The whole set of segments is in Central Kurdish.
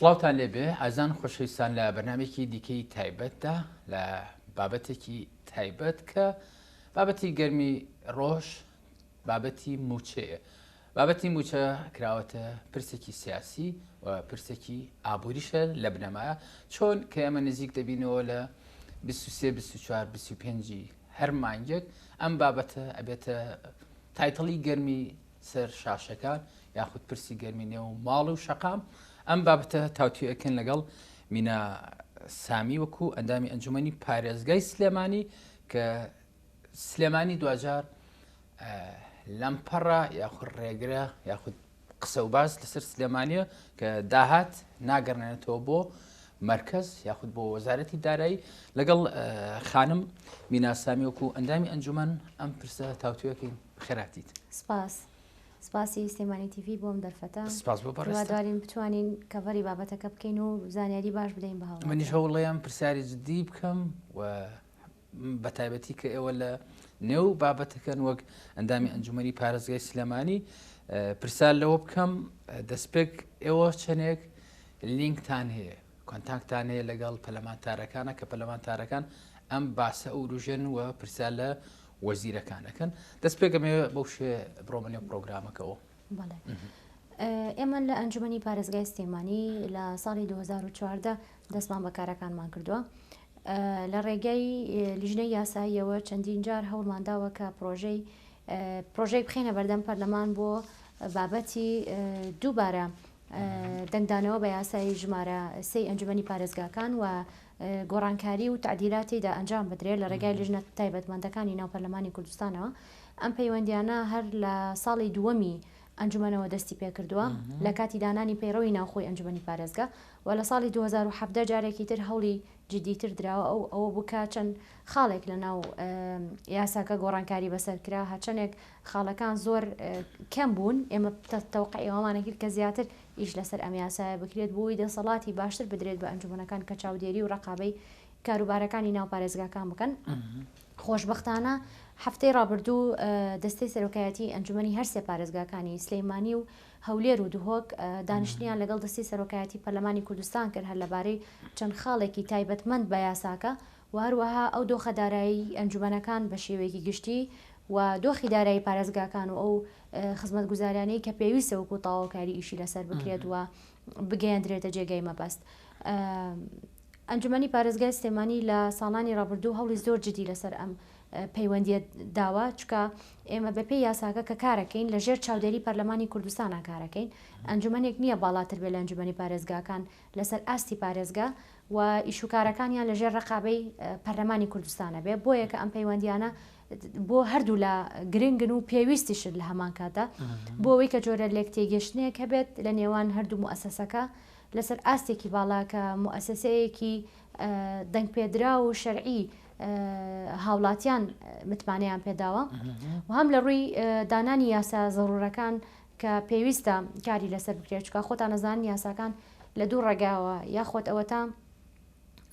سڵاوتان لێبێ ئازان خۆشەویستان لە بەرنامێکی دیکەی تایبەتدا لە بابەتێکی تایبەت کە بابەتی گەرمی ڕۆژ بابەتی موچەیە. بابەتی موچە کراوەتە پرسێکی سیاسی و پرسێکی ئابووریشە لە بنەمایە چۆن کە ئێمە نزیک دەبینەوە لە 23-24-25 هەر مانگێک ئەم بابەتە ئەبێتە تایتڵی گەرمی سەر شاشەکان یاخود پرسی گەرمی نێو ماڵ و شەقام. ئەم بابەتە تاوتوێکن لەگەڵ مینا سامی وەکو ئەندامی ئەنجومەنی پارێزگای سلێمانی کە سلێمانی دوجار لەمپەڕە یاخود ڕێگرە یاخود قسە و باس لەسەر سلێمانیە کە داهات ناگەڕێنێتەوە بۆ مرکز یاخود بۆ وەزارەتی دارایی لەگەڵ خانم مینا سامی وەکو ئەندامی ئەنجومەن ئەم پرسە تاوتوێکین خێراتیت. سپاسی سلێمانی تیڤی بۆم دەرفەتە سپاس بۆ دوادوارین بتوانین کەڤەری بابەتەکە بکەین و زانیاری باش بدەین بە هەوڵ. منیش هەوڵەیەم پرسیاری جدی بکەم و بە تایبەتی کە ئێوە لە نێو بابەتەکەن وەک ئەندامی ئەنجومەنی پارێزگای سلێمانی پرسیار لەوە بکەم دەستپێک ئێوە چەندێک لینکتان هەیە کۆنتاکتان هەیە لەگەڵ پەرلەمانتارەکانە کە پەرلەمانتارەکان ئەم باسە ئەوروژێن و پرسیار لە وەزیرەکانەکەن دەست پێکەمێ بەو شێ بڕۆمەنێ پرۆگرامەکەەوە. ئێمە لە ئەنجومەنی پارێزگای سلێمانی لە ساڵی 2014 دەستمان بە کارەکانمان کردووە لە ڕێگەی لیژنەی یاساییەوە چەندین جار هەوڵمانداوە کە پرۆژەی بخێنە بەردەم پەرلەمان بۆ بابەتی دووبارە دەنگدانەوە بە یاسایی ژمارە 3 ئەنجومەنی پارێزگاکان و گۆڕانکاری و تعدیلاتیدا ئەنجام بدرێت لە ڕێگای لیژنە تایبەتمەندەکانی ناو پەرلەمانی کوردستانەوە. ئەم پەیوەندیانە هەر لە ساڵی دووەمی ئەنجومەنەوە دەستی پێکردووە لە کاتی دانانی پەیڕەوی ناوخۆی ئەنجومەنی پارێزگا و لە ساڵی 2017 جارێکی تر هەوڵی جدیتر درراوە ئەوە بووکە چەند خاڵێک لە ناو یاساکە گۆڕانکاری بەسەرکرا هەچەندێک خاڵەکان زۆر کەم بوون. ئێمە تەوقعی ئەومانە کرد کە زیاتر ئیش لەسەر ئەم یاسایە بکرێت بۆی دەسەڵاتی باشتر بدرێت بە ئەنجومەنەکان کە چاودێری و ڕقابەی کاروبارەکانی ناو پارێزگاکان بکەن. خۆشبەختانە هەفتەی ڕابردوو دەستەی سەرۆکایەتی ئەنجومەنی هەر سێ پارێزگاکانی سلێمانی و هەولێر و دوهۆک دانیشتنیان لەگەڵ دەستی سەرۆکایەتی پەرلەمانی کوردستان کرد هەر لەبارەی چەند خاڵێکی تایبەتمەند بە یاساکە و هەروەها ئەو دۆخە دارایی ئەنجومەنەکان بە شێوەیەکی گشتی و دۆخی دارایی پارێزگاکان و ئەو خزمەتگوزاریانەی کە پێویستە وەکو تاواکاری ئیشی لەسەر بکرێت و بگەیاندرێتە جێگەی مەبەست. ئەنجومەنی پارێزگای سلێمانی لە ساڵانی ڕابردوو هەوڵی زۆر جدی لەسەر ئەم پەیوەندیە داوە چکە ئێمە بەپێی یاساکە کە کارەکەین لە ژێر چاودێری پەرلەمانی کوردستانە کارەکەین. ئەنجومەنێک نییە باڵاتر بێ لە ئەنجومەنی پارێزگاکان لەسەر ئاستی پارێزگا و ئیشوکارەکانیان لە ژێر ڕقابەی پەرلەمانی کوردستانە بێ بۆ یەکە ئەم پەیوەندیانە بۆ هەردوو لە گرنگن و پێویستیشت لە هەمان کاتە بۆ ئەوەی کە جۆرە لێک تێگەشتنەیەک هەبێت لە نێوان هەردوو موسسەکە لەسەر ئاستێکی باڵاکە موسسەیەکی دەنگپێدرا و شەرعی هاوڵاتیان متمانەیان پێداوە و هەم لە ڕووی دانانی یاسا زەڕورەکان کە پێویستە کاری لەسەر بکرێت چکە خۆتان نەزانن یاساکان لە دوو ڕێگاوە یاخۆت ئەوەتە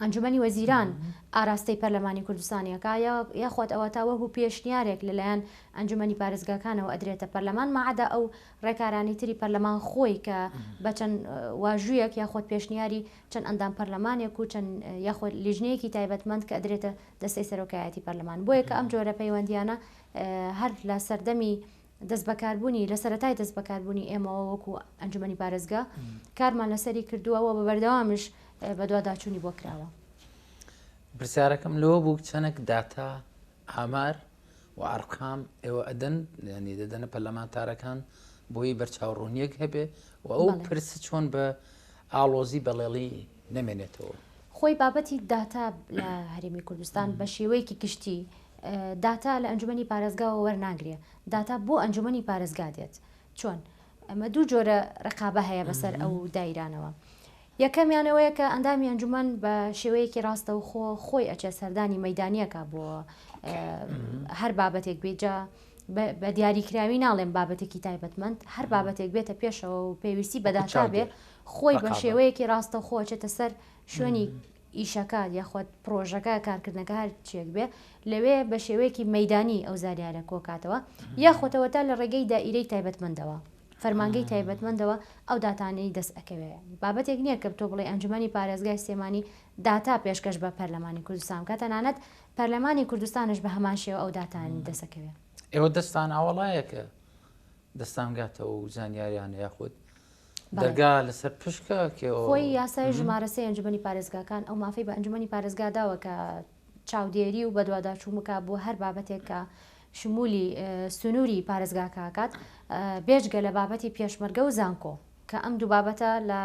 ئەنجومەنی وەزیران ئاراستەی پەرلەمانی کوردستانیەکە یاخۆت ئەوە تا وەکو پێشنیارێک لەلایەن ئەنجومەنی پارێزگاکانەوە ئەدرێتە پەرلەمان مەعەدا ئەو ڕێکارانی تری پەرلەمان خۆی کە بە چەند واژوویەک یاخۆت پێشنیاری چەند ئەندام پەرلەمانێک و چەند یاخۆت لیژنەیەکی تایبەتمەند کە ئەدرێتە دەستەی سەرۆکایەتی پەرلەمان بۆ یەکە ئەم جۆرە پەیوەندیانە هەر لە سەردەمی دەست بەکاربوونی لە سەرەتای دەست بەکاربوونی ئێمەوە وەکو ئەنجومەنی پارێزگا کارمان لەسەری کردووەوە بە بەردەوامش بە دوواداچوونی بۆ کراوە. پرسیارەکەم لەوە بوو چەندێک داتا ئامار و ئەرقام ئێوە ئەدەن ینی دەدەنە پەرلەمانتارەکان بۆی بەرچاوڕوونیەک هەبێ و ئەو پرسە چۆن بە ئاڵۆزی بەڵێڵی نەمێنێتەوە. خۆی بابەتی داتا لە هەرێمی کوردستان بە شێوەیەکی گشتی داتا لە ئەنجومەنی پارێزگاوە وەرناگرێ داتا بۆ ئەنجومەنی پارێزگا دێت چۆن ئەمە دوو جۆرە ڕقابە هەیە بەسەر ئەو دایرانەوە. یەکەمیانەوەیە کە ئەندامی ئەنجومەن بە شێوەیەکی ڕاستە و خۆی ئەچێ سەردانی مەیدانیەکە بۆ هەر بابەتێک بێجا بە دیاریکراوی ناڵێن بابەتێکی تایبەتمەند هەر بابەتێک بێتە پێشەوە و پێویستی بەداتا بێ خۆی بە شێوەیەکی ڕاستە خۆچێتە سەر شوێنی ئیشەکە یاخۆت پرۆژەکە کارکردنەکە هەر چێک بێ لەوێ بە شێوەیەکی مەیدانی ئەو زاریارە کۆکاتەوە یاخۆتەوەتا لە ڕێگەی دائیرەی تایبەتمەندەوە فەرمانگەی تایبەتمەندەوە ئەو داتانەی دەست ئەکەوێ بابەتێک نییە کە تۆ بڵێ ئەنجومەنی پارێزگای سلێمانی داتا پێشکەش بە پەرلەمانی کوردستان کە تەنانەت پەرلەمانی کوردستانش بە هەمان شێوە ئەو داتانی دەسەکەوێ ئێوە دەستان ئاوەڵایەکە دەستانگاتەوە و زانیاریان یاخود دەرگا لەسەر پشکە خۆی یاسای ژمارەسەی ئەنجومەنی پارێزگاکان ئەو مافەی بە ئەنجومەنی پارێزگاداوە کە چاودێری و بەدووادا چوومکە بۆ هەر بابەتێک کە شمولی سنووری پارێزگاکات بێژگە لە بابەتی پێشمەرگە و زانکۆ کە ئەم دوو بابەتە لە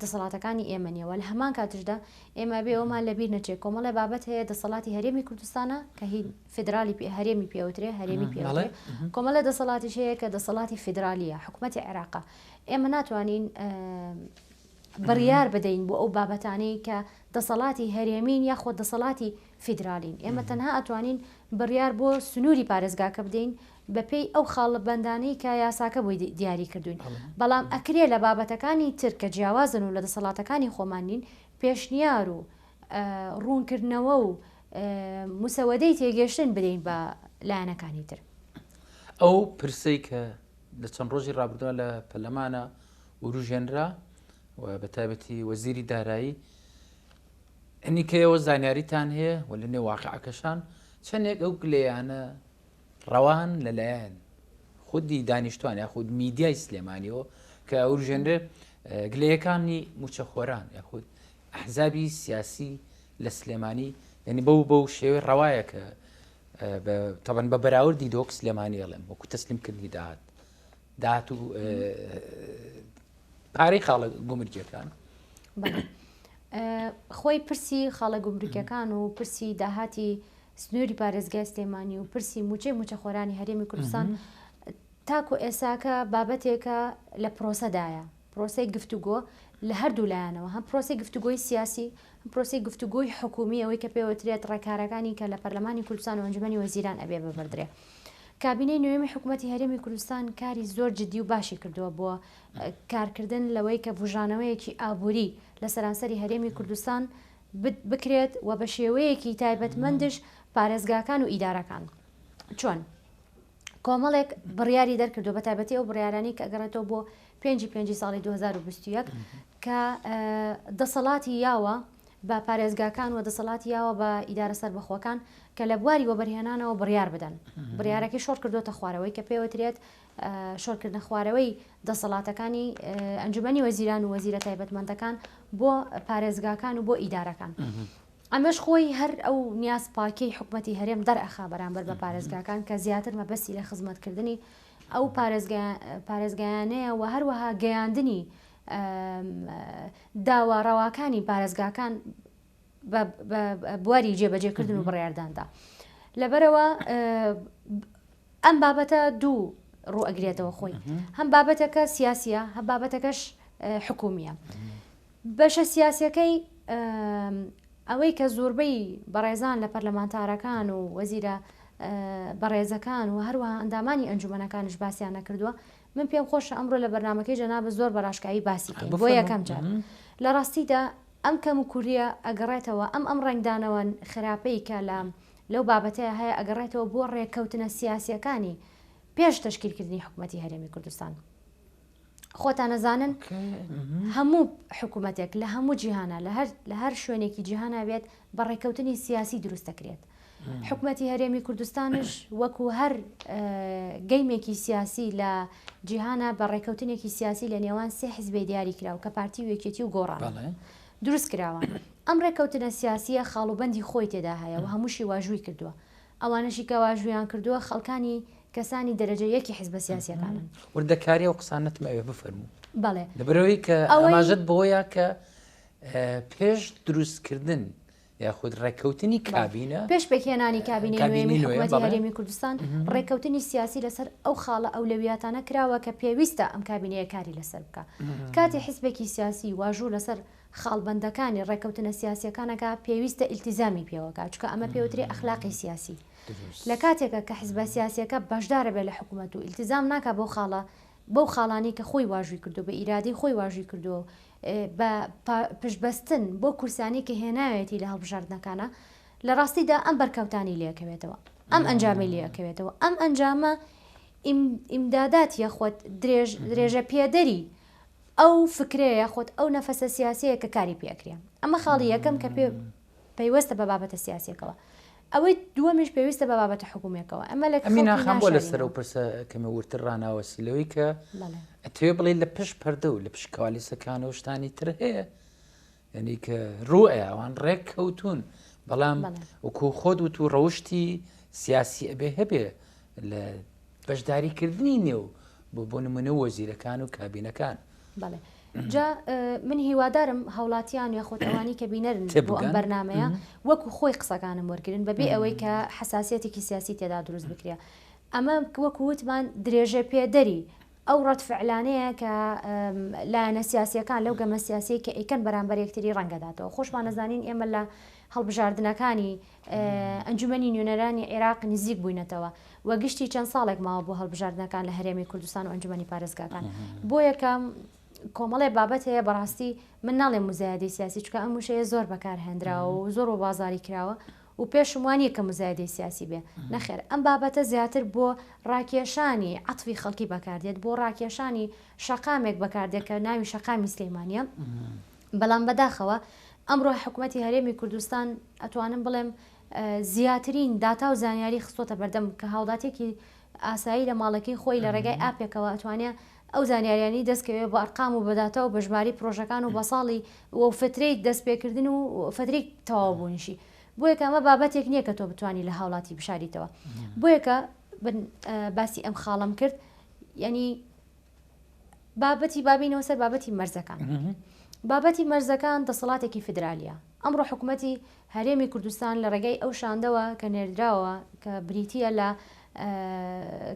دەسەڵاتەکانی ئێمەنیەوە لە هەمان کاتشدا ئێمە بێ ئەومان لەبیر نەچێت کۆمەڵی بابەت هەیە دەسەڵاتی هەرێمی کوردستانە کە هی فدرالی هەرێمی پێوترێ هەرێمی پێوترێ کۆمەڵە دەسەڵاتیش هەیە کە دەسەڵاتی فدرالیە حکوومەتی عێراقا ئێمە ناتوانین بڕیار بدەین بۆ ئەو بابەتانەی کە دەسەڵاتی هەرێمین یاخۆ دەسەڵاتی فیدرالین ئێمە تەنها ئەتوانین بڕیار بۆ سنووری پارێزگاکە بدەین بەپێی ئەو خاڵبەندانەی کە یاساکە بۆی دیاری کردوین بەڵام ئەکرێ لە بابەتەکانی تر کە جیاوازن و لە دەسەڵاتەکانی خۆمانین پێشنیار و ڕوونکردنەوە و موسەوەدەی تێگەشتن بدەین بە لایەنەکانی تر ئەو پرسەی کە لە چەند ڕۆژی ڕابردووە لە پەرلەمانە وروژێنرا و بە تایبەتی وەزیری دارایی ئەنی کەەوە زانیاریتان هەیە و لە نێو واقعەکەشان چەندێک ئەو گلەیانە ڕەوان لەلایەن خودی دانیشتوان یاخود میدیای سلێمانیەوە کە وروژێنرێ گلەیەکانی موچەخۆران یاخود ئەحزابی سیاسی لە سلێمانی یعنی بەو شێوەی ڕەوایە کە تەبەن بە بەراوردی دۆک سلێمانی ئەڵێم وەکو تەسلیمکردنی داهات و پارەی خاڵە گومرجەکان خۆی پرسی خاڵە گومرگەکان و پرسی داهاتی سنووری پارێزگای سلێمانی و پرسی موچەخۆرانی هەرێمی کوردستان تاکو ئێساکە بابەتێکە لە پرۆسەدایە پرۆسی گفتوگۆ لە هەردوو لایەنەوە هەم پرۆسی گفتوگۆی سیاسی هەم پرۆسی گفتوگۆی حکومی ئەوەی کە پێوەترێت ڕێکارەکانی کە لە پەرلەمانی کوردستان و ئەنجومەنی وەزیران ئەبێ ببردرێ کابینەی نوێمی حکوومەتی هەرێمی کوردستان کاری زۆر جددی و باشی کردووە بۆ کارکردن لەوەی کە بژانەوەیەکی ئابووری لە سەرانسەری هەرێمی کوردستان بکرێت و بە شێوەیەکی تایبەتمەندش پارێزگاکان و ئیدارەکان چۆن کۆمەڵێک بڕیاری دەرکردو بە تایبەتی ئەو بڕیارانی کە ئەگەڕێتەوە بۆ 5 ساڵی 2021 کە دەسەڵاتی یاوە بە پارێزگاکان و دەسەڵاتی یاوە بە ئیدارە سەربەخۆکان کە لە بواری وەبەرهێنانەوە بڕیار بدەن بڕیارەکەی شۆڕ کردوتە خوارەوەی کە پێوەترێت شۆڕکردنە خوارەوەی دەسەڵاتەکانی ئەنجومەنی وەزیران و وەزیرە تایبەتمەندەکان بۆ پارێزگاکان و بۆ ئیدارەکان ئەمەش خۆی هەر ئەو نیاز پاکەی حکوومەتی هەرێم دەرئەخا بەرامبەر بە پارێزگاکان کە زیاتر مەبەستی لە خزمەتکردنی ئەو پارێزگایانەیە و هەروەها گەیاندنی داواڕەواکانی پارێزگاکان بواری جێبەجێکردن و بڕیارداندا لەبەرەوە ئەم بابەتە دوو ڕوو ئەگرێتەوە خۆی هەم بابەتەکە سیاسیە هەم بابەتەکەش حکومیە بەشە سیاسیەکەی ئەوەی کە زۆربەی بەڕێزان لە پەرلەمانتارەکان و وەزیرە بەڕێزەکان و هەروەها ئەندامانی ئەنجومەنەکانش باسییان نەکردووە من پێم خۆشە ئەمڕۆ لە بەرنامەکەی جەنابە زۆر بەڕاشکایی باسی کەین بۆ یەکەم جار لە ڕاستیدا ئەم کەم و کووریە ئەگەڕێتەوە ئەم ڕنگدانەوە خراپەی کە لەو بابەتەیە هەیە ئەگەڕێتەوە بۆ ڕێککەوتنە سیاسیەکانی پێش تەشکیلکردنی حکوومەتی هەرێمی کوردستان خۆتان نەزانن هەموو حکوومەتێک لە هەموو جیهانە لە هەر شوێنێکی جیهانە بێت بە ڕێککەوتنی سیاسی دروستەکرێت حکوومەتی هەرێمی کوردستانش وەکو هەر گەیمێکی سیاسی لە جیهانە بە ڕێککەوتنێکی سیاسی لە نێوان سێ حیزبی دیاری کراوە کە پارتی و یەکێتی و گۆڕان دروست کراوە ئەم ڕێککەوتنە سیاسیە خاڵوبەندی خۆی تێدا هەیە و هەمووشی واژووی کردووە ئەوانەشی کە واژویان کردووە خەڵکانی کەسانی دەرەجە یەکی حیزبە سیاسیەکانن وردەکاری و قسانەتم ئەوێ بفەرموو بەڵێ لەبەرەوەی کە ئەماژەت بۆیە کە پێش دروستکردن یاخود ڕێککەوتنی کابینە پێش بەکێنانی کابینەی نوێمی حکوومەتی هەرێمی کوردستان ڕێککەوتنی سیاسی لەسەر ئەو خاڵە ئەولەویاتانە کراوە کە پێویستە ئەم کابینەیە کاری لەسەر بکە کاتی حیزبێکی سیاسی واژوو لەسەر خاڵبەندەکانی ڕێککەوتنە سیاسیەکانەکە پێویستە ئیلتیزامی پێوەکە چکە ئەمە پێوتری ئەخلاقی سیاسی لە کاتێکە کە حیزبە سیاسیەکە بەشدارە بێت لە حکوومەت و ئیلتیزام ناکە بەو خاڵانی کە خۆی واژووی کردو بە ئیرادی خۆی واژووی کردو بە پشتبەستن بۆ کورسانی کە هێناوێتی لە هەڵبژاردنەکانە لە ڕاستیدا ئەم بەرکەوتانی لێکەوێتەوە ئەم ئەنجامی لێکەوێتەوە ئەم ئەنجامە ئیمدادات یاخۆت درێژە پێدەری ئەو فکرەیە خۆت ئەو نەفەسە سیاسەیە کە کاری پێکرێ ئەمە خاڵی یەکەم کە پێیوەستە بە بابەتە سیاسەکەەوە ئەوەی دووەمیش پێویستە بە بابەتە حکوومێکەوە ئەمە لە ئەمیناخان بۆ لەسەر و پرسە کەمە ورتر ڕناوەسیلەوەی کە ئەتوێ بڵێ لە پشت پەردە و لە پشت کالیسەکانەوە شتانی تر هەیە یعنی کە ڕوئە ئەوان ڕێک کەوتون بەڵام وەکو خۆت و تو ڕەوشتی سیاسی ئەبێ هەبێ لە بەشداریکردنی نێو بۆ نمونە وەزیرەکان و کابینەکان. بەڵێ جا من هیوادارم هەوڵاتیان یاخۆت ئەوانی کە بینەرن بۆ ئەم بەرنمەیە وەکو خۆی قسەکانم وەرگن بەبێ ئەوەی کە حساسیەتێکی سیاسی تێدا دروست بکرێ ئەمە وەکو وتمان درێژە پێدەری ئەو ڕەتفعلانەیە کە لایەنە سیاسیەکان لەو گەمە سیاسی کە ئیکەن بەرامبەر یەکتری ڕەنگەداتەوە خۆشمان نەزانین ئێمە لە هەڵبژاردنەکانی ئەنجومەنی نوێنەرانی عێراق نزیک بووینەتەوە وە گشتی چەند ساڵێک ماوە بۆ هەڵبژاردنەکان لە هەرێمی کوردستان و ئەنجومەنی پارێزگاکان بۆ یەکەم کۆمەڵێ بابەت هەیە بەڕاستی من ناڵێ مزایدەی سیاسی چکە ئەم وشەیە زۆر بەکارهێنراوە و زۆر و بازاری کراوە و پێشم وانیە کە مزایدەی سیاسی بێ نەخێر ئەم بابەتە زیاتر بۆ ڕاکێشانی عەتفی خەڵکی بەکاردێت بۆ ڕاکێشانی شەقامێک بەکاردێت کە ناوی شەقامی سلەیمانیە بەڵام بەداخەوە ئەمڕۆ حکوومەتی هەرێمی کوردستان ئەتوانم بڵێم زیاترین داتا و زانیاری خستۆتە بەردەم کە هاوڵاتێکی ئاسایی لە ماڵەکەی خۆی لە ڕێگای ئاپێکەوە ئەتوانێت ئەو زانیاریانی دەستکەوێت بە ئەرقام و بەداتە و بەژماری پرۆژەکان و بە ساڵی و فترەی دەستپێکردن و فترەی تەواوبوونیشی بۆ یەکە ئەمە بابەتێک نییە کە تۆ بتوانانی لە هاوڵاتی بشاریتەوە بۆ یەکە باسی ئەم خاڵم کرد یعنی بابەتی بابینەوە سەر بابەتی مەرزەکان بابەتی مەرزەکان دەسەڵاتێکی فدرالیە ئەمڕۆ حکوومەتی هەرێمی کوردستان لە ڕێگەی ئەو شاندەوە کە نێردراوە کە بریتیە لە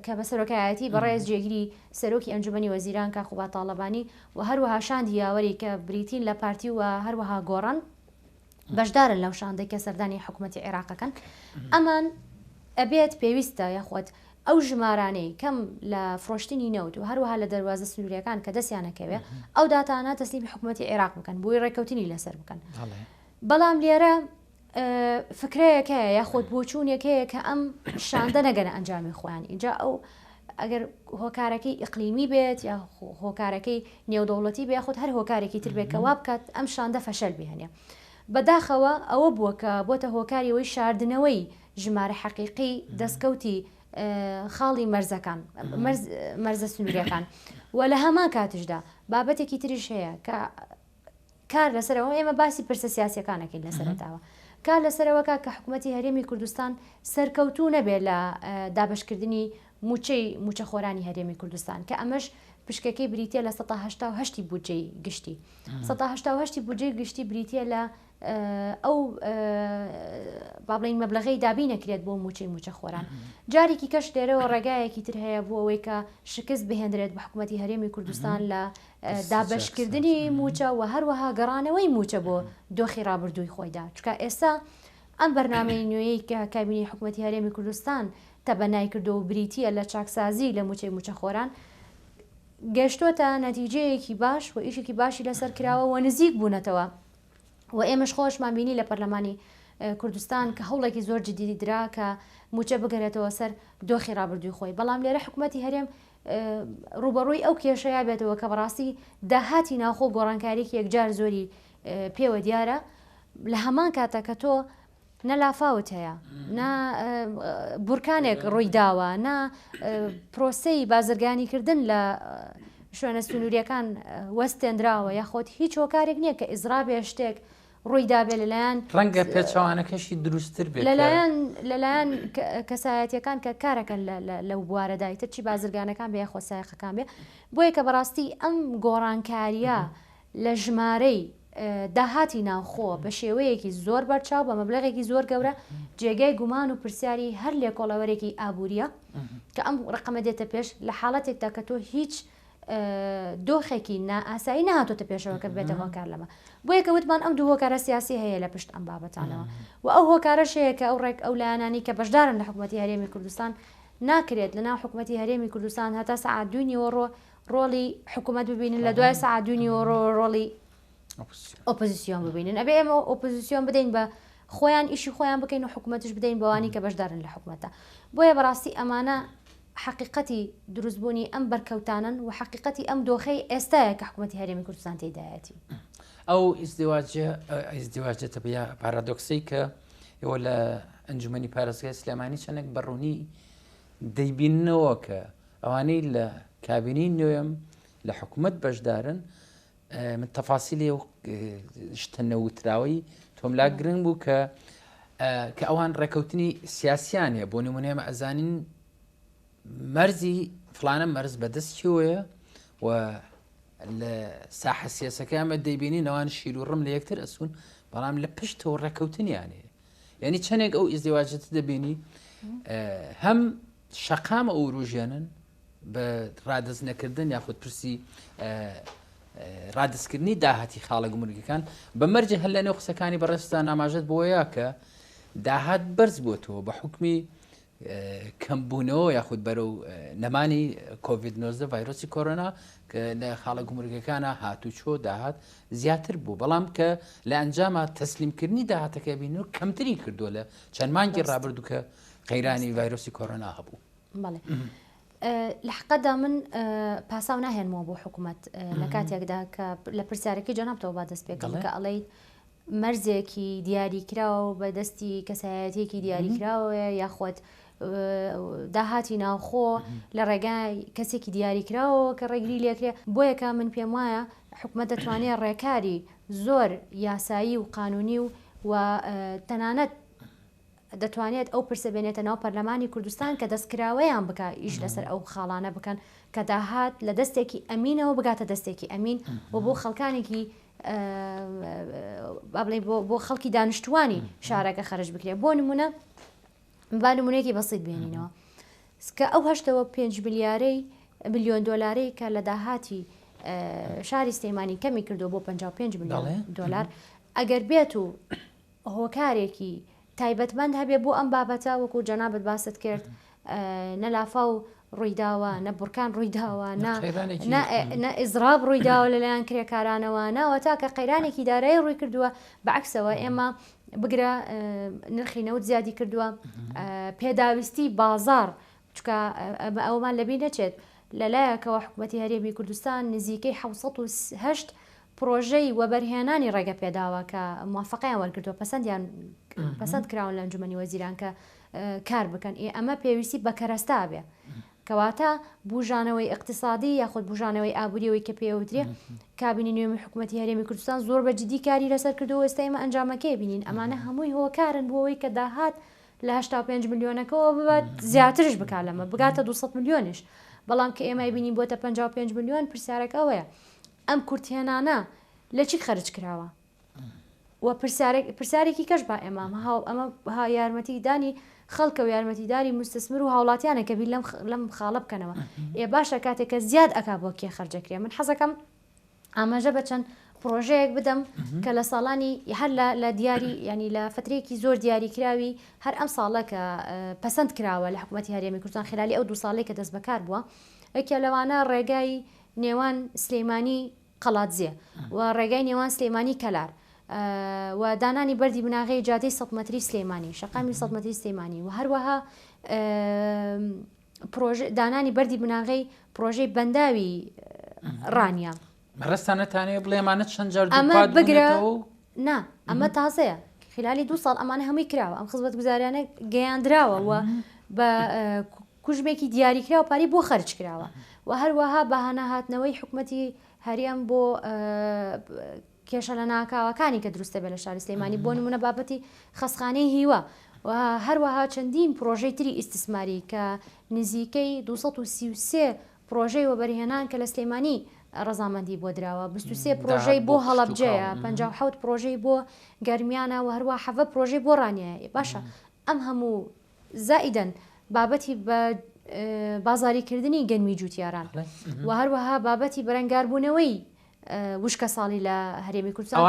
کە بە سەرۆکایەتی بەڕێز جێگیری سەرۆکی ئەنجومەنی وەزیران کاخوبا تاڵەبانی و هەروەها شاندی یاوەری کە بریتین لە پارتی و هەروەها گۆڕان بەشدارن لەو شاندەی کە سەردانی حکوومەتی عێراقەکەن ئەمان ئەبێت پێویستە یاخۆت ئەو ژمارانەی کەم لە فرۆشتنی نەوت و هەروەها لە دەواازە سنووریەکان کە دەستیانەکەوێ ئەو داتانە تەسلیمی حکوومەتی عێراق بکەن بۆی ڕێکەوتنی لەسەر بکەن بەڵام لێرە فکرەیەکەیە یاخۆت بۆچوونێکەیە کە ئەم شاندە نەگەنە ئەنجامی خۆیان اینجا ئەو ئەگەر هۆکارەکەی ئیقلیمی بێت یا هۆکارەکەی نێودەوڵەتی بێ خۆت هەر هۆکارێکی تر بێت کە وا بکات ئەم شاندە فەشەل بهێنێ بەداخەوە ئەوە بووە کە بۆتە هۆکاریەوەی شاردنەوەی ژمارە حەقیقی دەستکەوتی خاڵی مەرزەکان مەرزە سنووریەکان و لە هەمان کاتشدا بابەتێکی تریش هەیە کە کار لەسەرەوە ئێمە باسی پرسە سیاسیەکانەکەین لەسەرتاوە کار لەسەرەوەکە کە حکوومەتی هەرێمی کوردستان سەرکەوتوو نەبێت لە دابشکردنی موچە خۆرانی هەرێمی کوردستان کە ئەمەش پشکەکەی بریتە لە 1970 بودجەی گشتی 1970 بودجەی گشتی بریتە لە ئەو با بڵین مەبلەغەی دابی نەکرێت بۆ موچە خۆران جارێکی کەش لێرەوە ڕێگایەکی تر هەیە بۆ ئەوەی کە شکست بهێنرێت بە حکوومەتی هەرێمی کوردستان لە دابشکردنی موچە و هەروەها گەڕانەوەی موچە بۆ دۆخی ڕابردووی خۆیدا چکە ئێستا ئەم بەرنامەی نوێی کە کابینی حکوومەتی هەرێمی کوردستان تەبەنای کردو و بریتیە لە چاکسازی لە موچە خۆران گەشتۆتە نەتیجەیەکی باش و ئیشێکی باشی لەسەر کراوە و نزیک بوونەتەوە و ئێمەش خۆشمان بینی لە پەرلەمانی کوردستان کە هەوڵێکی زۆر جدی درا کە موچە بگەرێتەوە سەر دۆخی ڕابردووی خۆی بەڵام لێرە حکوومەتی هەرێم ڕوبەڕووی ئەو کێشەیە بێتەوە کە بەڕاستی داهاتی ناوخۆ گۆڕانکاریکی یەکجار زۆری پێوە دیارە لە هەمان کاتە کە تۆ نەلافاوت هەیە نا بورکانێک ڕووی داوە نا پرۆسەی بازرگانیکردن لە شوێنە سنووریەکان وەستێنراوە یاخۆت هیچ هۆکارێک نییە کە ئیزرابێ شتێک ڕووی دابێت لەلایەن ڕەنگە پێچوانەکەشی دروستتر بێت لەلایەن کەسایەتیەکان کە کارەکەن لەو بوارەدایتر چی بازرگانەکان بێ خۆ سایقەکان بێ بۆیە کە بەڕاستی ئەم گۆڕانکاریە لە ژمارەی داهاتی ناوخۆ بە شێوەیەکی زۆر بەرچاو بە مەبلەغێکی زۆر گەورە جێگای گومان و پرسیاری هەر لێکۆڵەوەرێکی ئابوووریە کە ئەم ڕقەمە دێتە پێش لە حاڵەتێکدا کە تۆ هیچ دۆخێکی ئاسایی نهاتۆتە پێشەوە کە بێتە هۆکار لەمە بۆ یەکە وتمان ئەم دوو هۆکارە سیاسی هەیە لە پشت ئەم بابەتانەوە و ئەو هۆکارەش هەیە کە ئەو ڕێک ئەو لایەنانی کە بەشدارن لە حکوومەتی هەرێمی کوردستان ناکرێت لەناو حکوومەتی هەرێمی کوردستان هەتا سەعات دوو نیوەڕۆ ڕۆڵی حکوومەت ببینن لە دوای سەعات دوو نیوەڕۆ ڕۆڵی ئۆپۆزیسیۆن ببینن ئەبێ ئێمە ئۆپۆزیسیۆن بدەین بە خۆیان ئیشی خۆیان بکەین و حکوومەتش بدەین بەوانی کە بەشدارن لە حکوومەتە بۆیە بەڕاستی ئەمانە حقیقەتی دروستبوونی ئەم بەرکەوتانن و حقیقەتی ئەم دۆخەی ئێستاە کە حکوومەتی هەرێمی کوردستان تێدایەتی ئەو ئیزدیواجێتە بە پارادۆکسی کە ئێوە لە ئەنجومەنی پارێزگای سلێمانی چەندێک بەڕوونی دەیبیننەوە کە ئەوانەی لە کابینی نوێم لە حکوومەت بەشدارن من تەفاسیلی شتە نەوتراوی تۆم لا گرنگ بوو کە ئەوان ڕێکەوتنی سیاسیانە بۆ نمونێمە ئەزانین مەرزی فلانە مەرز بەدەستیەوەیە و لە ساحە سیاسەکەمە دەیبینی نەوان شیر و ڕم لە یەکتر ئەسون بەڵام لە پشتەوە ڕێکەوتنیانێ یعنی چەندێک ئەو ئیزدیواجێت دەبینی هەم شەقامە ئەو ڕژێنن بە ڕادەست نەکردن یاخود پرسی ڕادستکردنی داهاتی خاڵە گومرگەکان بە مەرجە هەل لە نێو قسەکانی بەڕێستان ئاماژەت بۆیە کە داهات بەرز بۆتەوە بە حکمی کەمبوونەوە یاخود بەرەو نەمانی کۆڤید-19 ڤایرۆسی کۆرۆنا کە لە خاڵە گومرگەکانە هاتوچۆ داهات زیاتر بوو بەڵام کە لە ئەنجامە تەسلیمکردنی داهاتەکە بینن و کەمتری کردووە لە چەند مانگی ڕابردوو کە قەیرانی ڤایرۆسی کۆرۆنا هەبوو. بەڵێ لە حقەدا من پاساو ناهێنمەوە بۆ حکوومەت لە کاتێکدا کە لە پرسیارەکەی جەنابتەوە با دەست پێکەڵ کە ئەڵەی مەرزێکی دیاریکراوە بە دەستی کەسایەتێکی دیاریکراوەیە یاخۆت داهاتی ناوخۆ لە ڕێگای کەسێکی دیاریکراوە کە ڕێگری لێکرێ بۆیەکە من پێم وایە حکوومەت دەتوانێت ڕێکاری زۆر یاسایی و قانونی و تەنانەت دەتوانێت ئەو پرسە بێنێتە ناو پەرلەمانی کوردستان کە دەستکراوەیان بکە ئیش لەسەر ئەو خاڵانە بکەن کە داهات لە دەستێکی ئەمینەوە بگاتە دەستێکی ئەمین و بۆ خەڵکانێکی بۆ خەڵکی دانیشتوانی شارەکە خەرج بکرێت بۆ نمونە با نمونەیەکی بەسیط بێنینەوە کە ئەو هەشتەوە 5 ملیۆن دۆلارەی کە لە داهاتی شاری سلێمانی کەمی کردو بۆ 55 ملیۆن دۆلار ئەگەر بێت و هۆکارێکی تایبەتمەند هەبێ بۆ ئەم بابەتە وەکو جەنابەت باست کرد نەلافا و ڕوویداوە نە بورکان ڕوویداوە نە ئیزراب ڕوویداوە لەلایەن کرێکارانەوە ناوە تا کە قەیرانێکی دارایی ڕووی کردووە بەعکسەوە ئێمە بگرە نرخی نەوت زیادی کردووە پێداویستی بازار چکە ئەومان لەبی نەچێت لەلایەکەوە حکوومەتی هەرێمی کوردستان نزیکەی 708 پرۆژەی وەبەرهێنانی ڕێگە پێداوە کە موافقەیان وەرگرتووە پەسەند کراون لە ئەنجومەنی وەزیران کە کار بکەن ئەمە پێویستی بە کەرەستا بێ کەواتە بوژانەوەی اقتصادی یاخود بوژانەوەی ئابووریەوەی کە پێوترێ کابینی نوێمی حکوومەتی هەرێمی کوردستان زۆر بە جدی کاری لەسەر کردەوە ئێستا ئێمە ئەنجامەکەی بینین ئەمانە هەمووی هۆکارن بۆەوەی کە داهات لە 85 ملیۆنەکەەوە ببات زیاترش بکات لەمە بگاتە 200 ملیۆنش بەڵام کە ئێمە بینین بۆتە 55 ملیۆن پرسیارەکە ئەوەیە ئەم کورتێنانە لە چی خەرج کراوە و پرسیارێکی کەش با ئەمە یارمەتی دانی خەڵکە و یارمەتیداری مستەسمر و هاوڵاتیانە کە بیر لەم خاڵە بکەنەوە باشە کاتێککە زیاد ئەکا بۆ کێ خەرجەکرێ من حەزەکەم ئاماژە بە چەند پرۆژەیەک بدەم کە لە ساڵانی هەر لە دیاری ینی لە فترێکی زۆر دیاریکراوی هەر ئەم ساڵە کە پەسەند کراوە لە حکوومەتی هەرێمی کوردستان خلالی ئەو 2 ساڵێک کە دەست بەکار بووە ئەکە لەوانە ڕێگای نێوان سلێمانی قەڵاتزیە و ڕێگای نێوان سلێمانی کەلار و دانانی بەردی بناغی جادەی 100 مەتری سلێمانی شەقامی 100 مەتری سلێمانی و هەروەها دانانی بەردی بناغی پرۆژەی بەنداوی ڕانیا ڕستانەتانەیە بڵێمانە چەند جار ئەمە بگرە نا ئەمە تازەیە خلالی 2 ساڵ ئەمانە هەمووی کراوە ئەم خزمەت گوزاریانە گەیاندراوە و بە کوژمێکی دیاریکرا و پاری بۆ خەرج کراوە و هەروەها بەهانە هاتنەوەی حکوومەتی هەریان بۆ کێشە لە ناکاوەکانی کە دروستە بێ لە شاری سلێمانی بۆ نمونە بابەتی خەسخانەی هیوە و هەروەها چەندین پرۆژەی تری ئیسtisماری کە نزیکەی 233 پرۆژەی وەبەرهێنان کە لە سلێمانی ڕەزامەندی بۆ دراوە 23 پرۆژەی بۆ هەڵەبجەیە 57 پرۆژەی بۆ گەرمیانە و هەروە حەڤە پرۆژەی بۆ ڕانایە باشە ئەم هەموو زائیدەن بابەتی بە بازاریکردنی گەنمی جوتیاران و هەروەها بابەتی بەرەنگاربوونەوەی وشکە ساڵی لە هەرێمی کوردستان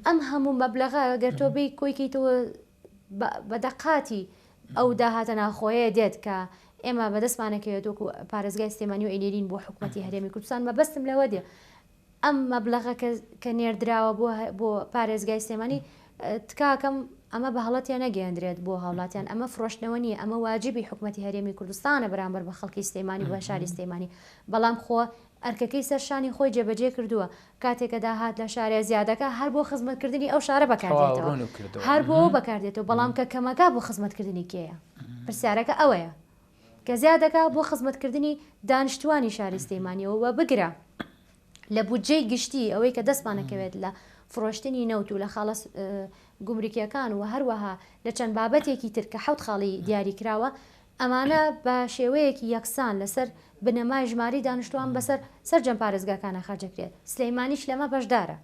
ئەم هەموو مەبلەغە گەرتۆ بێ کۆیکەیتەوە بە دەقاتی ئەو داهاتە ناخۆیە دێت کە ئێمە بەدەستمانەکەوێت وەکو پارێزگای سلێمانی و ئەینێرین بۆ حکوومەتی هەرێمی کوردستان مەبەستم لەوە دێ ئەم مەبلەغە کە نێردراوە بۆ پارێزگای سلێمانی تکاکەم ئەمە بە هەڵەتیان نەگەیاندرێت بۆ هاوڵاتیان ئەمە فرۆشتنەوە نیە ئەمە واجبی حکوومەتی هەرێمی کوردستانە بەرامبەر بە خەڵکی سلێمانی بە شاری سلێمانی بەڵام خۆ ئەرکەکەی سەرشانی خۆی جێبەجێ کردووە کاتێکە داهات لە شارێ زیادەکە هەر بۆ خزمەتکردنی ئەو شارە بەکاردێتەوە هەر بۆ بەکاردێتەوە بەڵام کە کەمەکە بۆ خزمەتکردنی کێیە پرسیارەکە ئەوەیە کە زیادەکە بۆ خزمەتکردنی دانیشتوانی شاری سلێمانیەوە بگرە لە بودجەی گشتی ئەوەی کە دەستمانەکەوێت لە فرۆشتنی نەوت و لە خاڵە گومریکیەکان و هەروەها لە چەند بابەتێکی تر کە حەوت خاڵی دیاری کراوە ئەمانە بە شێوەیەکی یەکسان لەسەر بنەمای ژماری دانیشتوان بەسەر سەرجەم پارێزگاکانە خەرجەکرێت سلەیمانیش لەمە بەشدارە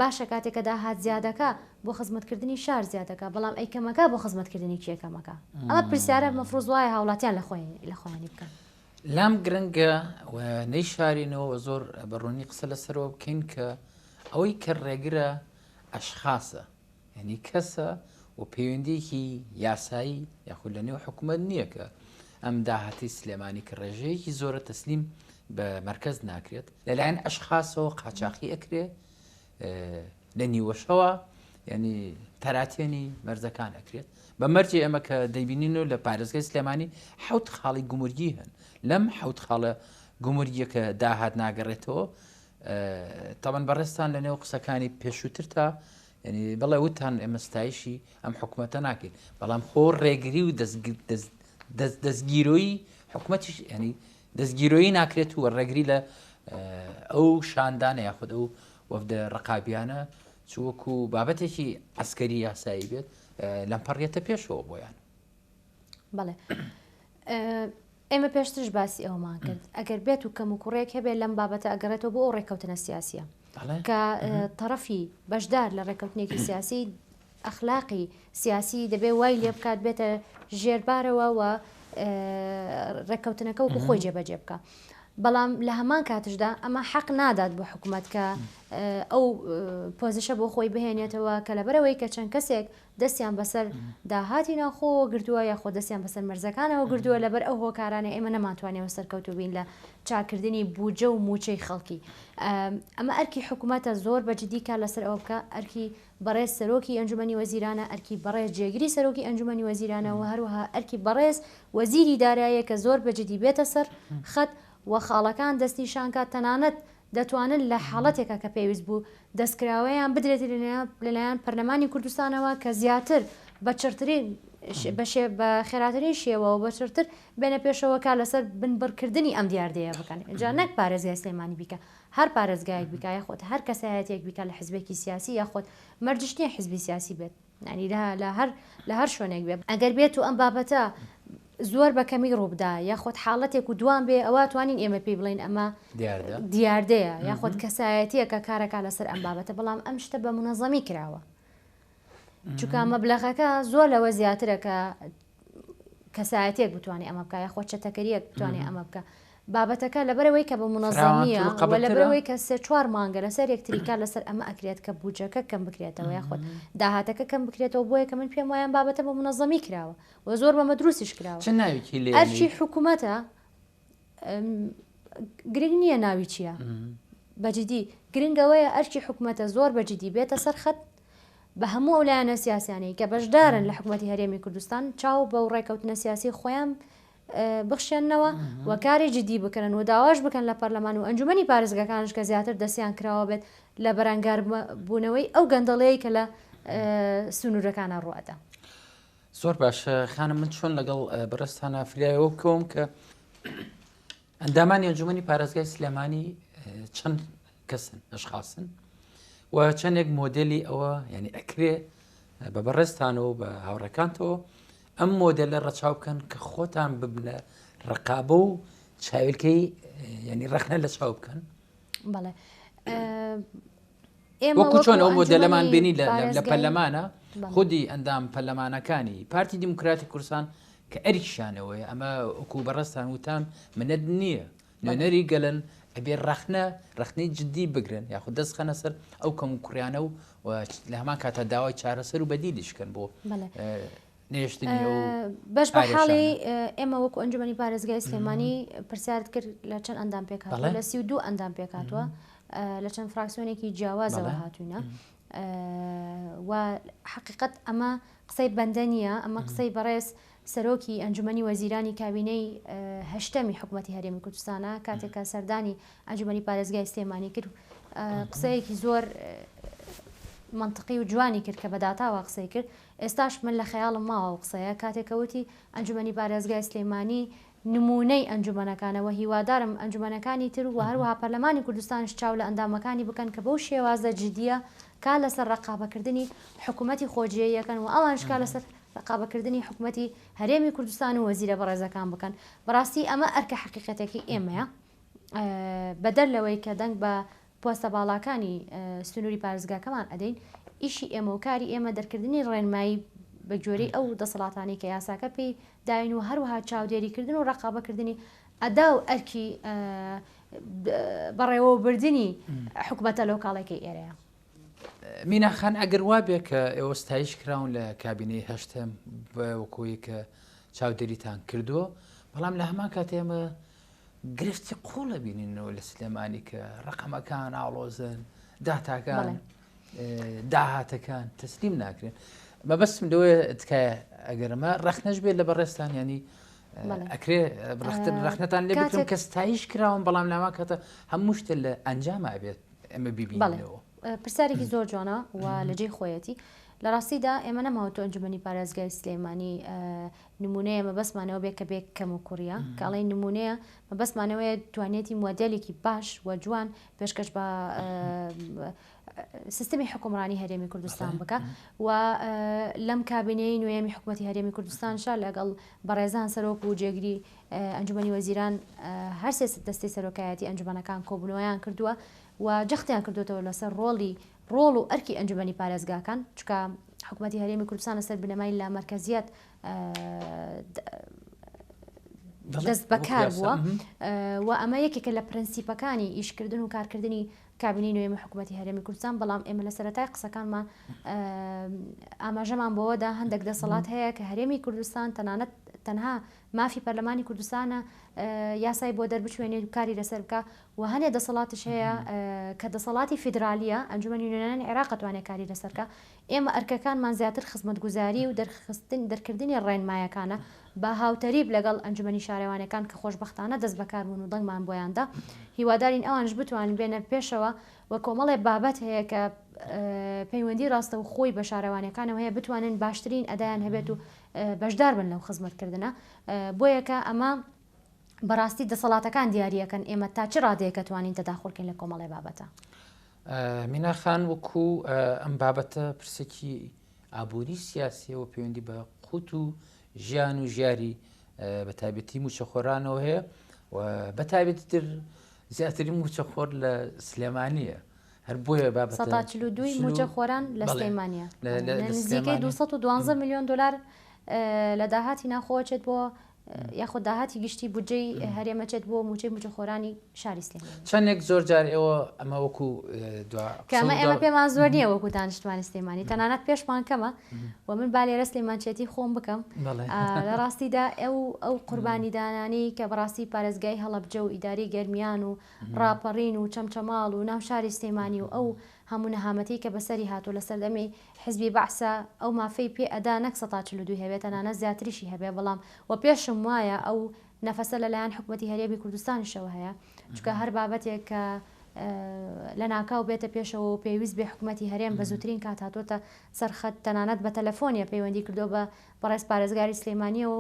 باشە کاتێکە داهات زیادەکە بۆ خزمەتکردنی شار زیادەکە بەڵام ئەیکەمەکە بۆ خزمەتکردنی کێکەمەکە ئەمە پرسیارە مەفروض وایە هاوڵاتیان لە خۆیانی بکەن لام گرنگە و نەیشارینەوە زۆر بەڕوونی قسە لەسەرەوە بکەین کە ئەوەی کە ڕێگرە ئەشخاصە یعنی کەسە و پەیوەندیەکی یاسایی یاخود لە نێو حکوومەت نییە کە ئەم داهاتی سلێمانی کە ڕێژەیەکی زۆرە تەسلیم بە مرکز ناکرێت لەلایەن ئەشخاصەوە قاچاقی ئەکرێ لە نیوەشەوە ینی تەراتێنی مەرزەکان ئەکرێت بە مەرجێ ئەمە کە دەیبینین و لە پارێزگای سلێمانی حەوت خاڵی گومرگی هەن لەم حەوت خاڵە گومرگیەکە داهات ناگەڕێتەوە تاوان بەڕێستان لە نێو قسەکانی پێشووتر تا ینی بەڵێ وتان ئێمەستایشی ئەم حکوومەتە ناکەین بەڵام خۆ ڕێگری و دەستگیرۆیی حکوومەتیش ینی دەستگیرۆیی ناکرێت و ڕێگری لە ئەو شاندانە یاخود ئەو وەفدە ڕقابیانە چوەکو بابەتێکی ئەسکەری یاسایی بێت لەم پەڕێتە پێشەوە بۆیان بەڵێ ئێمە پێشترش باسی ئەومان کرد ئەگەر بێت و کەم و کوڕێک هەبێت لەم بابەتە ئەگەڕێتەوە بۆ ئەو ڕێککەوتنە سیاسیە کە تەرەفی بەشدار لە ڕێککەوتنێکی سیاسی ئەخلاقی سیاسی دەبێت وای لێ بکات بێتە ژێربارەوە و ڕێککەوتنەکە وکو خۆی جێبەجێ بکە بەڵام لە هەمان کاتشدا ئەمە حەق نادات بۆ حکوومەت کە ئەو پۆزیشە بۆ خۆی بهێنێتەوە کە لەبەرەوەی کە چەند کەسێک دەستیان بەسەر داهاتی ناخۆ گردووە یاخۆ دەستیان بەسەر مەرزەکانەوە گردووە لەبەر ئەو هۆکارانە ئێمە نەماتوانێەوە سەرکەوتو بین لە چاکردنی بوجە و موچەی خەڵکی ئەمە ئەرکی حکوومەتە زۆر بەجددی کا لەسەر ئەو بکە ئەرکی بەڕێز سەرۆکی ئەنجومەنی وەزیرانە ئەرکی بەڕێز جێگیری سەرۆکی ئەنجومەنی وەزیرانەوە هەروەها ئەرکی بەڕێز وەزیری داراییە کە زۆر بەجددی بێتە سەر خەت و خاڵەکان دەستنیشانکە تەنانەت دەتوانن لە حاڵەتێکە کە پێویست بوو دەستکراوەیان بدرێت لەلایەن پەرلەمانی کوردستانەوە کە زیاتر بە چرترین بە خێراترین شێوە و بە چرتر بێنە پێشەوەکە لەسەر بنبڕکردنی ئەم دیاردەیە بکەن جا نەک پارێزگای سلێمانی بیکە هەر پارێزگایەک بیکە یاخۆت هەر کەسایەتێک بیکە لە حزبێکی سیاسی یاخۆت مەرجشتنی حزبی سیاسی بێت ینی لە هەر شوێنێک بێت ئەگەر بێت و ئەم بابەتە زۆر بە کەمی ڕووبدا یاخۆت حاڵەتێک و دوان بێ ئەوە توانین ئێمە پێی بڵین ئەمە دیاردەیە یاخۆت کەسایەتیە کە کارەکە لەسەر ئەم بابەتە بەڵام ئەم شتە بە منەظەمی کراوە چونکە مەبلەغەکە زۆر لەوە زیاترە کە کەسایەتێک بتوانێت ئەمە بکە یاخۆت چەتەکەریەک بتوانێت ئەمە بکە بابەتەکە لەبەرەوەی کە بە منەظەمیە و لەبەرەوەی کە سێ چوار مانگە لەسەر یەکتریکا لەسەر ئەمە ئەکرێت کە بوجەکە کەم بکرێتەوە یاخۆت داهاتەکە کەم بکرێتەوە بۆیە کە من پێم وایە بابەتە بە منەظەمی کراوە و زۆر بەمە دروستیش کراوە ئەرچی حکوومەتە گرنگ نییە ناوی چییە بەجددی گرنگەوەیە ئەرچی حکوومەتە زۆر بەجددی بێتە سەر خەت بە هەموو ئەولایەنە سیاسیانەی کە بەشدارن لە حکوومەتی هەرێمی کوردستان چاو بە ڕێککەوتنە سیاسی خۆیان بخشێنەوە و کاری جدی بکەن و داواش بکەن لە پەرلەمان و ئەنجومەنی پارێزگاکانش کە زیاتر دەستیان کراوە بێت لە بەرەنگار بوونەوەی ئەو گەندەڵەیە کە لە سنوورەکانە ڕوەدا. زۆر باشە خانم من چۆن لەگەڵ بەڕستانە فریایەوە بکەوم کە ئەندامانی ئەنجومەنی پارێزگای سلێمانی چەند کەسن ئەشخاصن و چەندێک مۆدلی ئەوە یعنی ئەکرێ بە بەڕێستانەوە بە هاوڕەکانتەوە ئەم مۆدلە ڕەچاو بکەن کە خۆتان ببنە ڕقابە و چاویلکەی ینی ڕەخنە لە چاو بکەن بەڵێ وەکو چۆن ئەو مۆدلەمان بینی لە پەرلەمانە خودی ئەندام پەرلەمانەکانی پارتی دیموکراتی کوردستان کە ئەریشانەوەی ئەمە وەکو بەڕێستان وتان منەت نییە نوێنەری گەلن ئەبێ ڕەخنەی جددی بگرن یاخود دەست خەنە سەر ئەو کەم و کوڕیانە و لە هەمان کاتە داوای چارەسەر و بەدیلیشکن بۆ بەش بە حاڵی ئێمە وەکو ئەنجومەنی پارێزگای سلێمانی پرسیارت کرد لە چەند ئەندام پێکات لە 32 ئەندام پێکاتوە لە چەند فراکسیۆنێکی جیاوازەوە هاتوونە و حقیقت ئەمە قسەی بەندە نییە، ئەمە قسەی بەڕێز سەرۆکی ئەنجومەنی وەزیرانی کابینەی هەشتەمی حکوومەتی هەرێمی کوردستانە کاتێکە سەردانی ئەنجومەنی پارێزگای سلێمانی کرد قسەیەکی زۆر منطقی و جوانی کرد کە بەداتاوە قسەی کرد. ئێستاش من لە خەیاڵم ماوە و قسەیە کاتێکەوتی ئەنجومەنی پارێزگای سلێمانی نمونەی ئەنجومەنەکانەوە هیوادارم ئەنجومەنەکانی تر و هەروەها پەرلەمانی کوردستانش چاو لە ئەندامەکانی بکەن کە بەو شێوازە جدیە کا لەسەر ڕقابەکردنی حکوومەتی خۆجیەکەن و ئەوانشکا لەسەر ڕقابەکردنی حکوومەتی هەرێمی کوردستان و وەزیرە بەڕێزەکان بکەن. بەڕاستی ئەمە ئەرکە حقیقەتێکی ئێمەیە بەدەر لەوەی کە دەنگ بە پۆستە باڵاکانی سنووری پارێزگاکەمان ئەدەین ئیشی ئێمە و کاری ئێمە دەرکردنی ڕێنمایی بە جۆرەی ئەو دەسەڵاتانی کە یاساکە پێی داین و هەروەها چاودێریکردن و ڕقابەکردنی ئەدا و ئەرکی بەڕێوەبردننی حکوومەتە لەو کاڵێکی ئێرەیە. میناخان ئەگەر وا بێ کە ئێوە ستایش کراون لە کابینەی هەشتم وەکۆی کە چاودێریتان کردووە، بەڵام لە هەمان کات ئێمە گرفتی قوڵە بینینەوە لە سلێمانی کە ڕقەمەکان ئاڵۆزن داتاکان داهاتەکان تەسلیم ناکرێن. مەبەستم لەوەیە تکایە ئەگەرمە ڕەخنەش بێت لە بەڕێستان ینی ئەکرێ ڕەخنەتان لێ بکرم کە ستایش کراون بەڵام لاما کاتە هەموو شتە لە ئەنجام ئابێت ئێمە ببینەوە. پرسیارێکی زۆر جوانە و لەجێی خۆیەتی لە ڕاستیدا ئێمە نەماوەتۆ ئەنجومەنی پارێزگای سلێمانی نمونەیە مەبەستمانەوە بێت کە بێک کەم و کوڕە کاڵی نمونەیە مەبەستمانەوەیە توانێتی مۆدێلێکی باش و جوان پێشکەش بە سیستمی حکومڕانی هەرێمی کوردستان بکە و لەم کابینەی نوێمی حکوومەتی هەرێمی کوردستانشا لەگەڵ بەڕێزان سەرۆک و جێگیری ئەنجومەنی وەزیران هەر سێ دەستی سەرۆکایەتی ئەنجومەنەکان کۆبوونەوەیان کردووە و جەختیان کردوێتەوە لەسەر ڕۆڵ و ئەرکی ئەنجومەنی پارێزگاکان چکە حکوومەتی هەرێمی کوردستان لەسەر بنەمای لا مەرکەزیەت دەست بەکار بووە و ئەمە یەکێکە لە پرەنسیپەکانی ئیشکردن و کارکردنی کابینەی نوێمی حکوومەتی هەرێمی کوردستان. بەڵام ئێمە لە سەرەتای قسەکانمان ئاماژەمان بەوەدا هەندێک دەسەڵات هەیە کە هەرێمی کوردستان تەنها مافی پەرلەمانی کوردستانە یاسای بۆ دەربچوێنێت و کاری لەسەر بکە و هەنێ دەسەڵاتش هەیە کە دەسەڵاتی فیدرالیە ئەنجومەنی نوێنەرانی عێراق توانێت کاری لەسەرکە. ئێمە ئەرکەکانمان زیاتر خزمەتگوزاری و دەرکردنی ڕێنمایەکانە بە هاوتەریب لەگەڵ ئەنجومەنی شارێوانەکان کە خۆشبەختانە دەست بەکار بوون و دەنگمان بۆیاندا هیوادارین ئەوانش بتوانن بێنە پێشەوە و کۆمەڵێ بابەت هەیە کە پەیوەندی ڕاستە و خۆی بە شارەوانەکانەوە هەیە بتوانن باشترین ئەدایان هەبێت و بەشدار بن لەو خزمەتکردنە. بۆیەکە ئەمە بەڕاستی دەسەڵاتەکان دیاریەکەن ئێمە تا چ ڕادەیەکە توانین تەداخڵکەین لە کۆمەڵێ بابەتە. میناخان وەکو ئەم بابەتە پرسێکی ئابووری سیاسیەوە پەیوەندی بە قوت و ژیان و ژیاری بەتایبەتی موچەخۆرانەوە هەیە و بەتایبەتی تر زیاتری موچەخۆر لە سلێمانیە هەر بۆیە بابەتە 142 موچەخۆران لە سلێمانیە نزیکەی 212 میلیۆن دلار لە داهاتی ناخۆچێت بۆ یاخود داهاتی گشتی بودجەی هەرێمەچێت بۆ موچەی موچەخۆرانی شاری سلێمانی. چەندێک زۆر جار ئێوە ئەمە وەکو کەمە ئێمە پێمان زۆر نییە وەکو دانیشتوانی سلێمانی تەنانەت پێشمان کەمە و من با لێرە سلێمانچێتی خۆم بکەم لە ڕاستیدا ئەو قوربانی دانانی کە بەڕاستی پارێزگای هەڵەبجە و ئیداری گەرمیان و ڕاپەڕین و چەمچەماڵ و ناو شاری سلێمانی و ئەو هەموو نەهامەتی کە بەسەری هاتوو لە سەردەمی حزبی بەعسە ئەو مافەی پێ ئەدا نەک 142 هەبێت تەنانەت زیاتریشی هەبێ بەڵام و پێشم وایە ئەو نەفەسە لەلایەن حکوومەتی هەرێمی کوردستانیشەوە هەیە چکە هەر بابەتێک کە لە ناکاو بێتە پێشەوە و پێویست بێ حکوومەتی هەرێم بە زووترین کات هاتوۆتە سەرخەت تەنانەت بە تەلەفۆنیە پەیوەندی کردو بە بەڕێز پارێزگاری سلێمانیەوە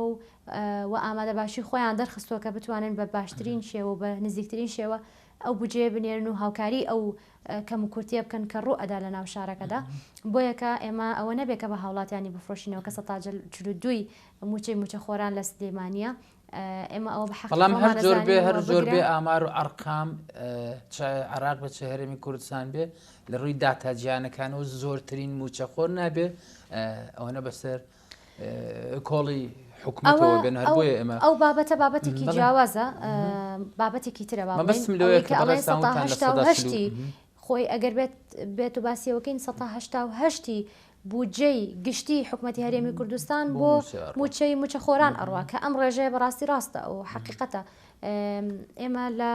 و ئامادە باشی خۆیان دەرخستووە کە بتوانن بە باشترین شێوە بە نزیکترین شێوە ئەو بجێ بنێرن و هاوکاری ئەو کەم و کورتیە بکەن کە ڕوو ئەدا لە ناو شارەکەدا. بۆیەکە ئێمە ئەوە نەبێت کە بە هاوڵاتیانی بفرۆشینەوە کە 142 موچەی موچەخۆران لە سلێمانیە ئێمە ئەوە بەڵام هەر زۆر بێ ئامار و ئەرقام عراق بە چه هەرێمی کوردستان بێ لە ڕووی داتاجیانەکانەوە زۆرترین موچەخۆر نابێ ئەوەنە بەسەر کۆڵی حکوومەتەوە بێن هەر بۆیە ئێمە ئەو بابەتە بابەتێکی جیاوازە بابەتێکی ترە بابەتی خۆی ئەگەر بێت و باسیەوەکەین 180 بودجەی گشتی حکوومەتی هەرێمی کوردستان بۆ موچەی موچەخۆران ئەڕوا کە ئەم ڕێژەیە بەڕاستی ڕاستە و حقیقەتە ئێمە لە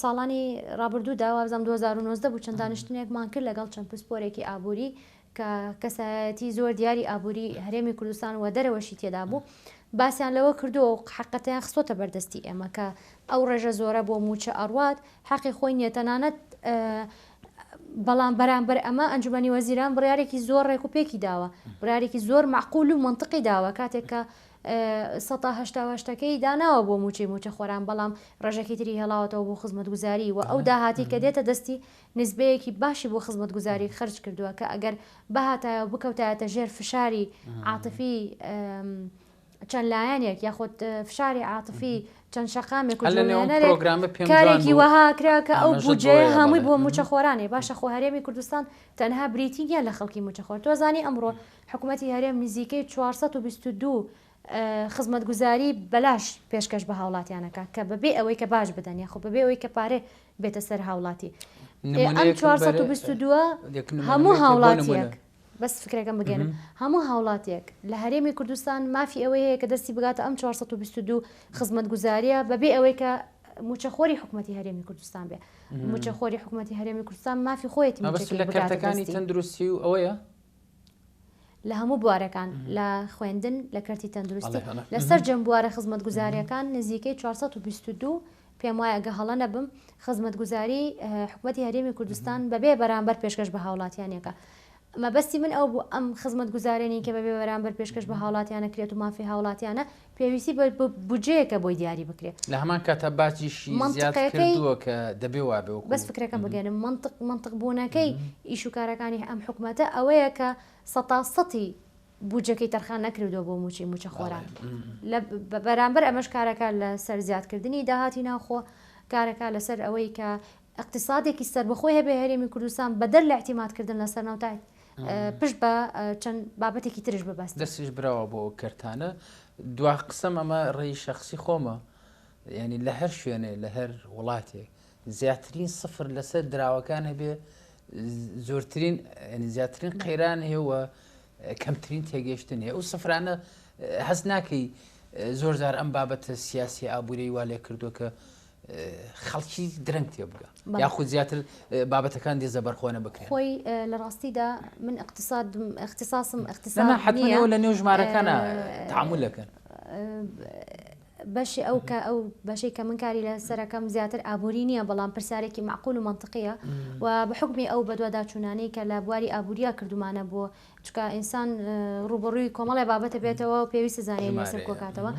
ساڵانی ڕابردوودا وابزانام 2019 بوو چەند دانیشتنێکمان کرد لەگەڵ چەند پسپۆرێکی ئابووری کە کەسایەتی زۆر دیاری ئابووری هەرێمی کوردستان و دەرەوەشی تێدا بوو باسییان لەوە کردو و حقەتیان خستۆتە بەردەستی ئێمە کە ئەو ڕێژە زۆرە بۆ موچە ئەڕوات حەقی خۆی نیە تەنانەت بەڵام بەرامبەر ئەمە ئەنجومەنی وەزیران بڕیارێکی زۆر ڕێک و پێکی داوە بڕارێکی زۆر معقول و منطقی داوە کاتێک کە 1970ەکەی داناوە بۆ موچە خۆران بەڵام ڕێژەکی تری هێڵاوەتەوە بۆ خزمەتگوزاری و ئەو داهاتی کە دێتە دەستی نسبەیەکی باشی بۆ خزمەتگوزاری خرج کردووە کە ئەگەر بەهاتایە بکەوتایەتە ژێر فشاری عاتفی چەند لایەنێک یاخۆت فشاری عاتفی چەند شەقامێک کارێکی وەها کرا کە ئەو بودجێ هەمووی بۆ موچە خۆرانێ باشە خۆ هەرێمی کوردستان تەنها بریتینیان لە خەڵکی موچە خۆر تۆزانی ئەمڕۆ حکوومەتی هەرێم نزیکەی 422 خزمەتگوزاری بەلاش پێشکەش بە هاوڵاتیانەکە کە بەبێ ئەوەی کە باش بدەن یاخۆ بەبێ ئەوەی کە پارێ بێتە سەر هاوڵاتی ئەم 422 هەموو هاوڵاتیەک بەس فکرەکەم بگەنم هەموو هاوڵاتێک لە هەرێمی کوردستان مافی ئەوەی هەیە کە دەستی بگاتە ئەم 422 خزمەتگوزاریە بەبێ ئەوەی کە موچەخۆری حکوومەتی هەرێمی کوردستان بێ موچەخۆری حکوومەتی هەرێمی کوردستان مافی خۆیەتی لە کارتەکانی تەندروستی و ئەوەیە لە هەموو بوارەکان لە خوێندن لە کەرتی تەندروستی لەسەر جەم بوارە خزمەتگوزاریەکان نزیکەی 422 پێم وایە ئەگە هەڵە نەبم خزمەتگوزاری حکوومەتی هەرێمی کوردستان بەبێ بەرامبەر پێشکەش بە هاوڵاتیانێکە مەبەستی من ئەو بوو ئەم خزمەتگوزارێنی کە بەبێ بەرامبەر پێشکەش بە هاوڵاتیانە کرێت و مافی هاوڵاتیانە پێویستی بودجەیەکە بۆی دیاری بکرێت لە هەمان کاتە باجیشی زیاد کردووە کە دەبێ وابێ بەس فکرەکەم بگەنم منطق بوونەکەی ئیش و کارەکانی ئەم حکوومەتە ئەوەیە کە سەتی بودجەکەی تەرخان نەکردو بۆ موچە خۆران بەرامبەر ئەمەش کارەکە لە سەر زیادکردنی داهاتی ناوخۆ کارەکە لەسەر ئەوەی کە اقتصادێکی سەربەخۆی هەبێ هەرێمی کوردستان بەدەر لە احتیمادکردن لەسەر ناوتای پشت بە چەند بابەتێکی ترش ببەست دەستیش براوە بۆ کەرتانە دوا قسەم ئەمە ڕێی شەخصی خۆمە ینی لە هەر شوێنێ لە هەر وڵاتێک زیاترین سفر لەسەر دراوەکان هەبێ زۆرترین زیاترین قەیران هێوە کەمترین تێگەشتن هەیە ئەو سفرانە هەست ناکەی زۆر جار ئەم بابەتە سیاسی ئابووری وا لێ کردووە کە خەڵکی درەنگ تێ بگە یاخود زیاتر بابەتەکان دێ زەبەرخۆنە بکرێن خۆی لە ڕاستیدا من اختصاصم حتمەوە لە نێو ژمارەکانە تعاملەکەن بەشی ئەو کە ئەو بەشەی کە من کاری لە سەرەکەم زیاتر ئابووری نییە بەڵام پرسیارێکی معقول و منطقیە و بە حکمی ئەو بەدواداچوونانەی کە لە بواری ئابووریا کردومانە بۆ چکە ئینسان ڕوبڕووی کۆمەڵی بابەتە بێتەوە و پێویستە زانێ لەسەر کۆکاتەوە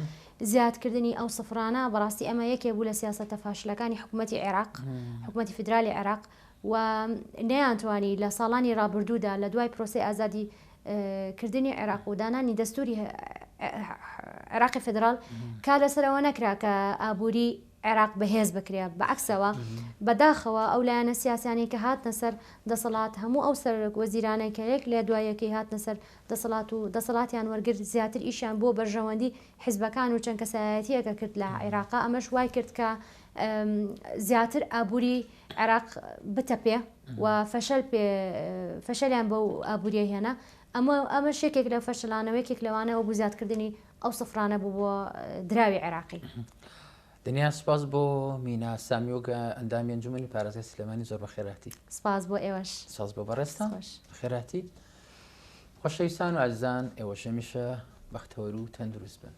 زیادکردنی ئەو سفرانە بەڕاستی ئەمە یەکێ بوو لە سیاسەتە فاشلەکانی حکوومەتی عێراق حکوومەتی فدرالی عێراق و نەیانتوانی لە ساڵانی ڕابردوودا لە دوای پرۆسی ئازادی کردنی عێراق و دانانی دەستوری عێراقی فدرال کار لەسەرەوە نەکرا کە ئابووری عێراق بەهێز بکرێ بەعکسەوە بەداخەوە ئەو لایەنە سیاسانی کە هاتنە سەر دەسەڵات هەموو ئەو سەر وەزیرانەی کە یەک لێ دوایەکەی هاتنە سەر دەسەڵات و دەسەڵاتیان وەرگرت زیاتر ئیشیان بۆ بەرژەوەندی حیزبەکان و چەند کەسایەتیەکە کرد لە عێراقا ئەمەش وای کرد کە زیاتر ئابووری عێراق بتەپێ و فەشەلیان بەو ئابووریە هێنا ئەمە شێکێک لە فەشلانەوەیەکێک لەوانەوە بوو زیادکردنی ئەو سفرانە بوو بۆ دراوی عێراقی دنیا سپاس بۆ مینا سامیۆگە ئەندامی ئەنجومەنی پارێزگای سلێمانی زۆر بە خێراتی سپاس بۆ ئێوەش سپاس بۆ بەڕێستە خێراتی خۆشەویستان و ئازیزان ئێوەش هەمیشە بەختەوەر و تەندروست بن